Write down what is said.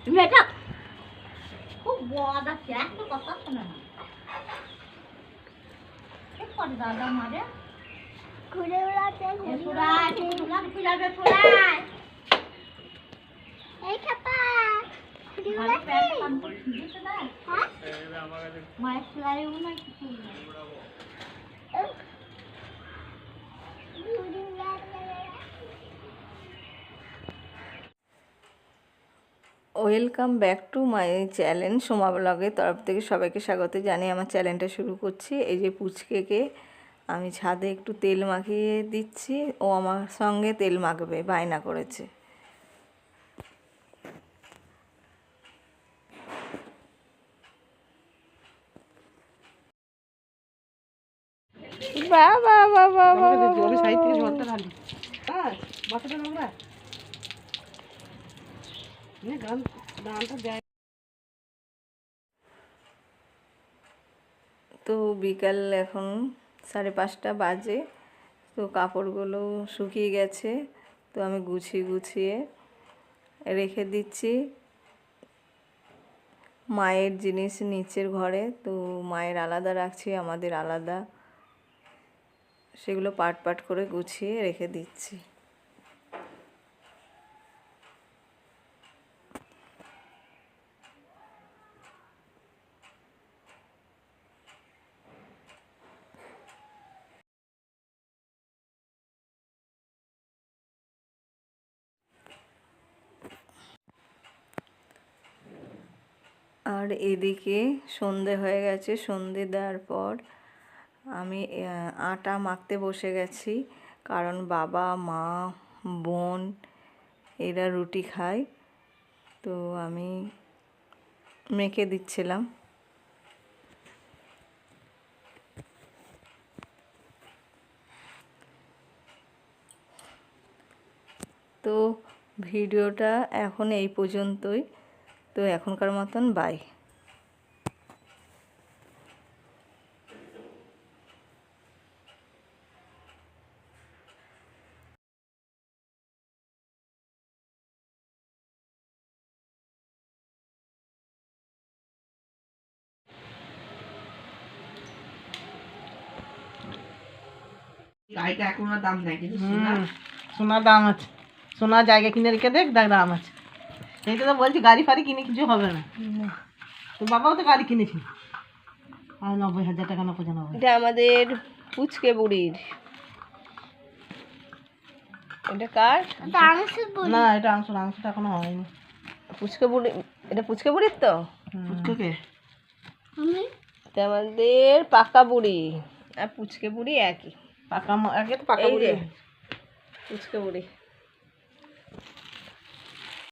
তুমি এটা খুব বড় আছে, একটা কথা শোনে না। ঠিক করে দাদা মারে ঘুরে উড়াতে ঘুরায় তোমার পিলাবে ছড়ায় এই খাপা ঘুরে উড়াতে কান করে দিতে দাও। হ্যাঁ মায়ের ছড়ায়ও না কিছু welcome back to my channel Soma ব্লগের তরফ থেকে সবাইকে স্বাগত জানিয়ে আমার চ্যানেলটা শুরু করছি। এই যে পুচকেকে আমি ছাদে একটু তেল মাখিয়ে দিচ্ছি, ও আমার সঙ্গে তেল মাখবে বায়না করেছে। বাবা বাবা আমি সাইড থেকে ঝড়টা ঢালি। হ্যাঁ বাচ্চাটা নোংরা গানটা দেয়। তো বিকাল এখন 5:30 বাজে। তো কাপড়গুলো শুকিয়ে গেছে, তো আমি গুছিয়ে গুছিয়ে রেখে দিচ্ছি মায়ের জিনিস নিচের ঘরে। তো মায়ের আলাদা রাখছি, আমাদের আলাদা, সেগুলো পাট পাট করে গুছিয়ে রেখে দিচ্ছি। আর এদিকে সন্ধে হয়ে গেছে, সন্ধে দেওয়ার পর আমি আটা মাখতে বসে গেছি, কারণ বাবা মা বোন এরা রুটি খায়। তো আমি মেখে দিচ্ছিলাম। তো ভিডিওটা এখন এই পর্যন্তই। তো এখনকার মতন বাই। গাড়িটা এখন দাম নেই, কিন্তু সোনার দাম আছে। সোনার জায়গা কিনে রেখে দেখ, দেখ দাম আছে। এইটা তো বলছি গাড়ি ফাড়ি কিনে কিছু হবে না। তো বাবাও তো গাড়ি কিনেছি, আর 90,000 টাকা, 95। এটা আমাদের পুচকে বুড়ির। এটা কার? না এটা অংশটা এখনো হয়নি। পুচকে বুড়ি, এটা পুচকে বুড়ির তো। পুচকে এটা আমাদের পাকা বুড়ি আর পুচকে বুড়ি একই। পাকা আগে তো পাকা এই বুড়ি। যে পুচকে বুড়ি।